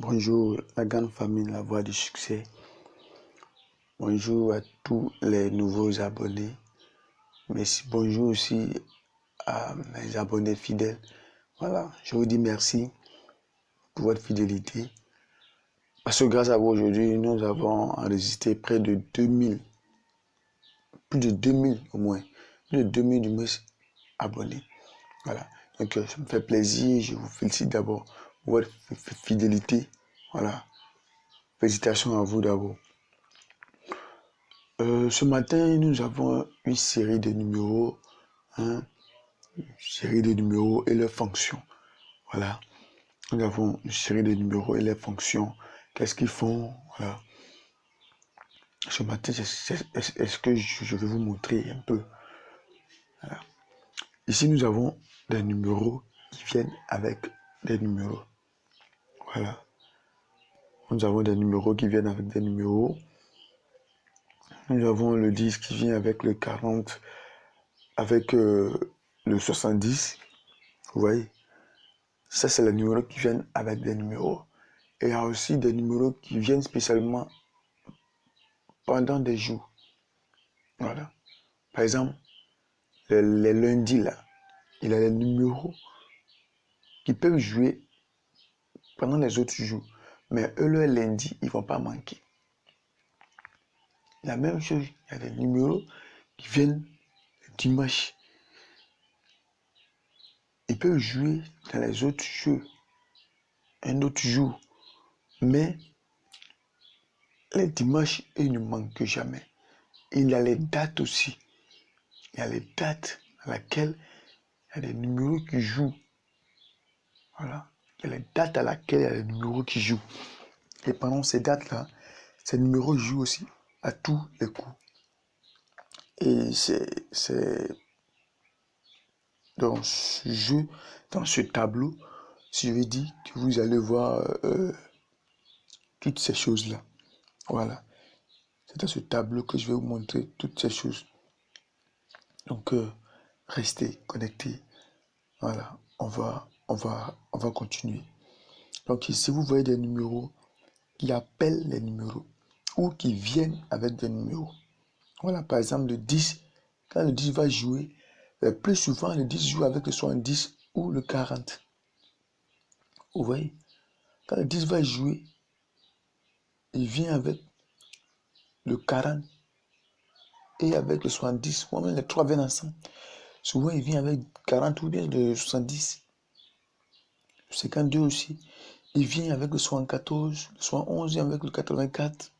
Bonjour la grande famille La Voix du Succès. Bonjour à tous les nouveaux abonnés. Merci. Bonjour aussi à mes abonnés fidèles. Voilà, je vous dis merci pour votre fidélité. Parce que grâce à vous aujourd'hui, nous avons enregistré près de 2000, plus de 2000 au moins, plus de 2000 du moins abonnés. Voilà, donc ça me fait plaisir. Je vous félicite d'abord pour votre fidélité. Voilà, félicitations à vous d'abord. Ce matin, nous avons une série de numéros, et leurs fonctions. Voilà. Nous avons une série de numéros et leurs fonctions. Qu'est-ce qu'ils font? Voilà. Ce matin, est-ce que je vais vous montrer un peu? Voilà. Ici, nous avons des numéros qui viennent avec des numéros. Voilà. Nous avons des numéros qui viennent avec des numéros. Nous avons le 10 qui vient avec le 40, avec le 70. Vous voyez? Ça, c'est les numéros qui viennent avec des numéros. Et il y a aussi des numéros qui viennent spécialement pendant des jours. Voilà. Par exemple, les lundis, là, il y a des numéros qui peuvent jouer pendant les autres jours. Mais eux, le lundi, ils ne vont pas manquer. La même chose, il y a des numéros qui viennent dimanche. Ils peuvent jouer dans les autres jours, un autre jour. Mais les dimanches, ils ne manquent jamais. Il y a les dates aussi. Il y a les dates à laquelle il y a des numéros qui jouent. Voilà. Il y a les dates à laquelle il y a des numéros qui jouent. Et pendant ces dates-là, ces numéros jouent aussi à tous les coups. Et c'est dans ce jeu, dans ce tableau, si je vais dire, que vous allez voir toutes ces choses-là. Voilà. C'est dans ce tableau que je vais vous montrer toutes ces choses. Donc, restez connectés. Voilà. On va continuer. Donc ici, vous voyez des numéros qui appellent les numéros ou qui viennent avec des numéros. Voilà, par exemple, le 10, quand le 10 va jouer, le plus souvent, le 10 joue avec le 70 ou le 40. Vous voyez, quand le 10 va jouer, il vient avec le 40 et avec le 70. Ou même les trois viennent ensemble. Souvent, il vient avec 40 ou bien le 70. Le 52 aussi. Il vient avec le 74, le 71 vient avec le 84.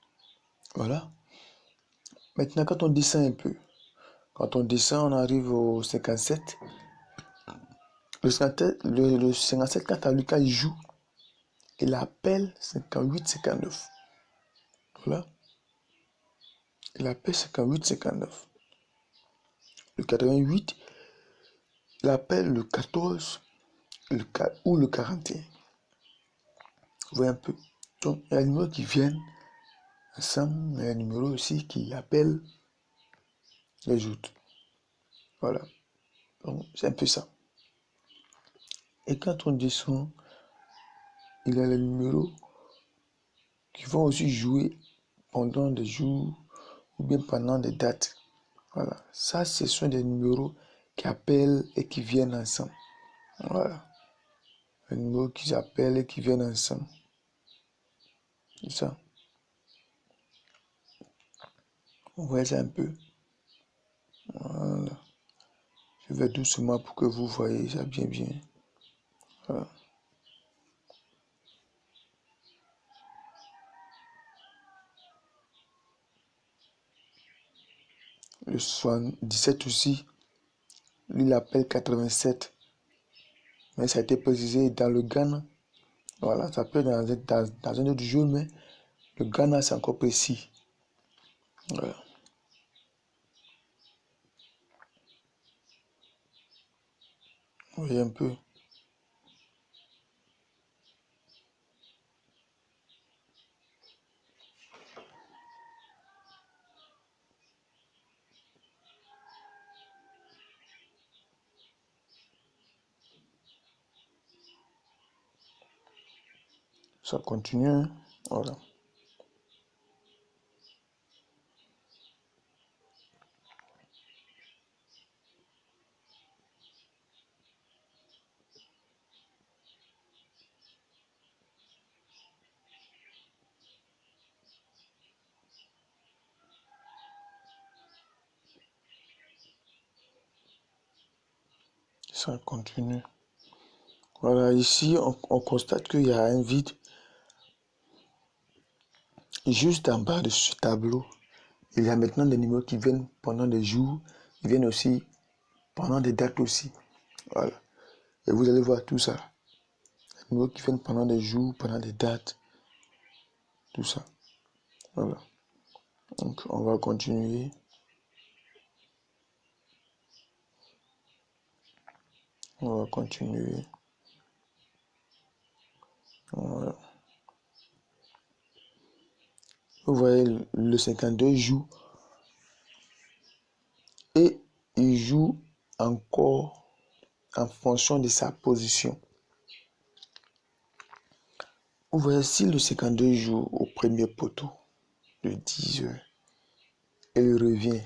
Voilà. Maintenant, quand on descend un peu, quand on descend, on arrive au 57. Le 57, quand Lucas joue, il appelle 58, 59. Voilà. Il appelle 58, 59. Le 88, il appelle le 14 ou le 41. Vous voyez un peu. Donc, il y a des numéros qui viennent ensemble, mais il y a des numéros aussi qui appellent les autres. Voilà. Donc, c'est un peu ça. Et quand on descend, il y a les numéros qui vont aussi jouer pendant des jours ou bien pendant des dates. Voilà. Ça, ce sont des numéros qui appellent et qui viennent ensemble. Voilà. Les numéros qui appellent et qui viennent ensemble. C'est ça. On voit ça un peu. Voilà. Je vais doucement pour que vous voyez ça bien. Voilà. Le 77 aussi, lui il appelle 87. Mais ça a été précisé dans le Ghana. Voilà, ça peut être dans un autre jeu, mais le Ghana c'est encore précis. Voilà. Vous voyez un peu. Ça continue, hein. Voilà. Ça continue. Voilà, ici, on constate qu'il y a un vide juste en bas de ce tableau. Il y a maintenant des numéros qui viennent pendant des jours, ils viennent aussi pendant des dates aussi. Voilà. Et vous allez voir tout ça. Les numéros qui viennent pendant des jours, pendant des dates, tout ça. Voilà. Donc, on va continuer. On va continuer. Voilà. Vous voyez, le 52 joue et il joue encore en fonction de sa position. Vous voyez, si le 52 joue au premier poteau de 10 heures, il revient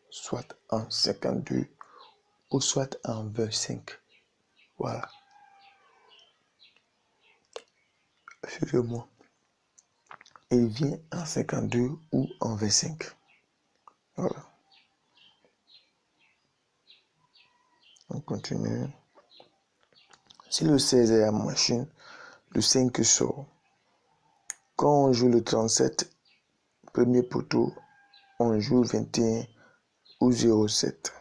soit en 52 ou soit en 25. Voilà. Excusez-moi. Il vient en 52 ou en 25. Voilà. On continue. Si le 16 est à machine, le 5 sort. Quand on joue le 37, premier poteau, on joue 21 ou 07.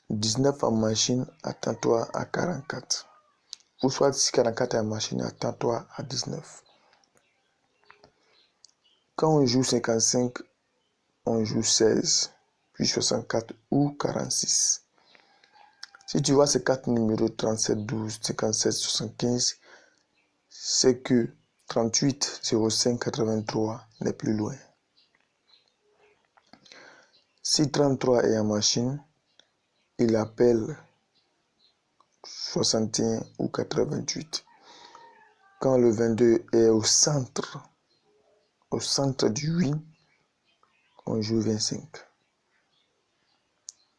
19 en machine, attends-toi à 44. Ou soit si 44 est en machine, attends-toi à 19. Quand on joue 55, on joue 16, puis 64 ou 46. Si tu vois ces quatre numéros 37, 12, 57, 75, c'est que 38, 05, 83 n'est plus loin. Si 33 est en machine, il appelle 61 ou 88. Quand le 22 est au centre du win, on joue 25.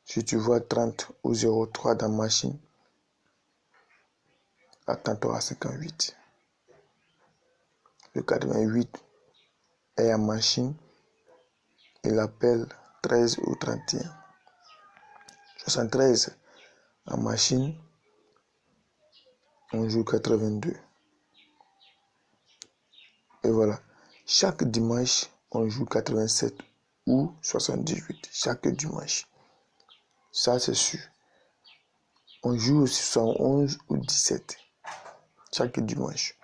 Si tu vois 30 ou 03 dans machine, attends-toi à 58. Le 88 est en machine, il appelle 13 ou 31. 73 en machine, on joue 82. Et voilà. Chaque dimanche, on joue 87 ou 78. Chaque dimanche. Ça, c'est sûr. On joue aussi 71 ou 17. Chaque dimanche.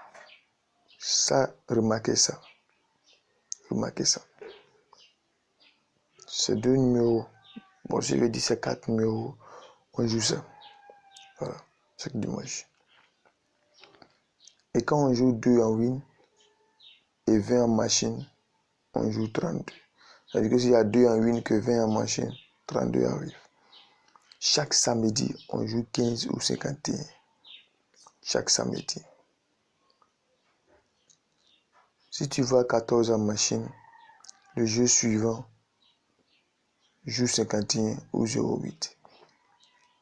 Ça, remarquez ça. Remarquez ça. Ces deux numéros. Bon, je vais dire ces quatre numéros. On joue ça. Voilà. Chaque dimanche. Et quand on joue 2 en win et 20 en machine, on joue 32. C'est-à-dire que s'il y a 2 en win que 20 en machine, 32 arrive. Chaque samedi, on joue 15 ou 51. Chaque samedi. Si tu vois 14 en machine, le jeu suivant joue 51 ou 08.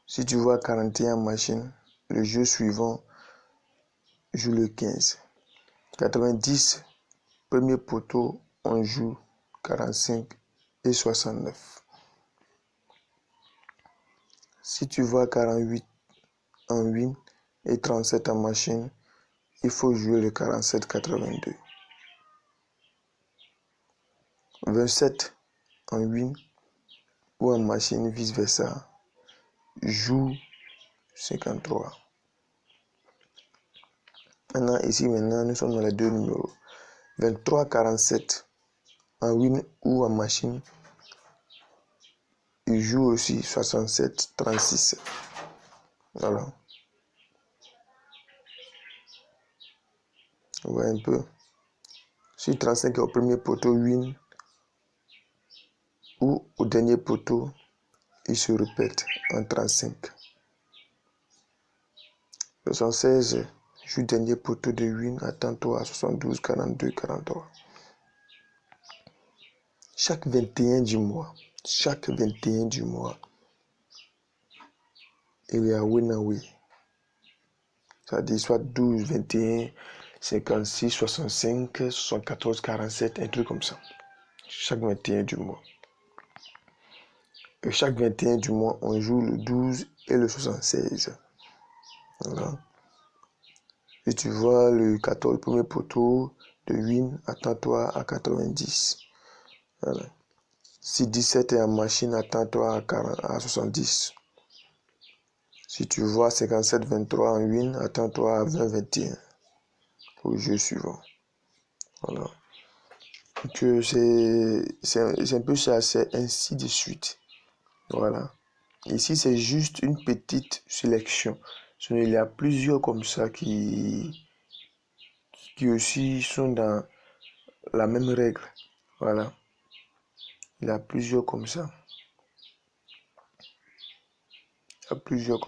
Si tu vois 41 en machine, le jeu suivant joue le 15. 90, premier poteau, on joue 45 et 69. Si tu vois 48 en win et 37 en machine, il faut jouer le 47-82. 27 en win ou en machine, vice-versa, joue 53. Maintenant, nous sommes dans les deux numéros. 23-47 en win ou en machine, il joue aussi 67-36. Voilà. On voit un peu. Si 35 est au premier poteau win ou au dernier poteau, il se répète en 35. 76 Jour dernier poteau de win, attends-toi à 72, 42, 43. Chaque 21 du mois, il y a win-away. C'est-à-dire soit 12, 21, 56, 65, 74, 47, un truc comme ça. Chaque 21 du mois. Et chaque 21 du mois, on joue le 12 et le 76. Voilà. Et tu vois le 14, premier poteau de win, attends-toi à 90. Voilà. Si 17 est en machine, attends-toi à 70. Si tu vois 57, 23 en win, attends-toi à 20, 21 au jeu suivant. Voilà. Donc c'est un peu ça, c'est ainsi de suite. Voilà. Ici, c'est juste une petite sélection. Il y a plusieurs comme ça qui aussi sont dans la même règle. Voilà. Il y a plusieurs comme ça. Plusieurs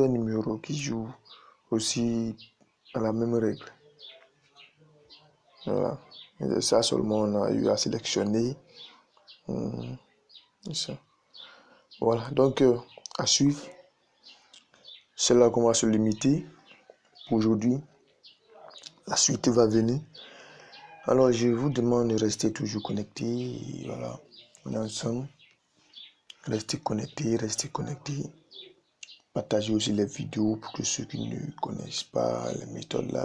numéros qui jouent aussi à la même règle. Voilà. Et ça seulement, on a eu à sélectionner. Ça. Voilà. Donc, à suivre. C'est là qu'on va se limiter. Aujourd'hui, la suite va venir. Alors, je vous demande de rester toujours connecté. Et voilà, on est ensemble. Restez connectés. Partagez aussi les vidéos pour que ceux qui ne connaissent pas les méthodes là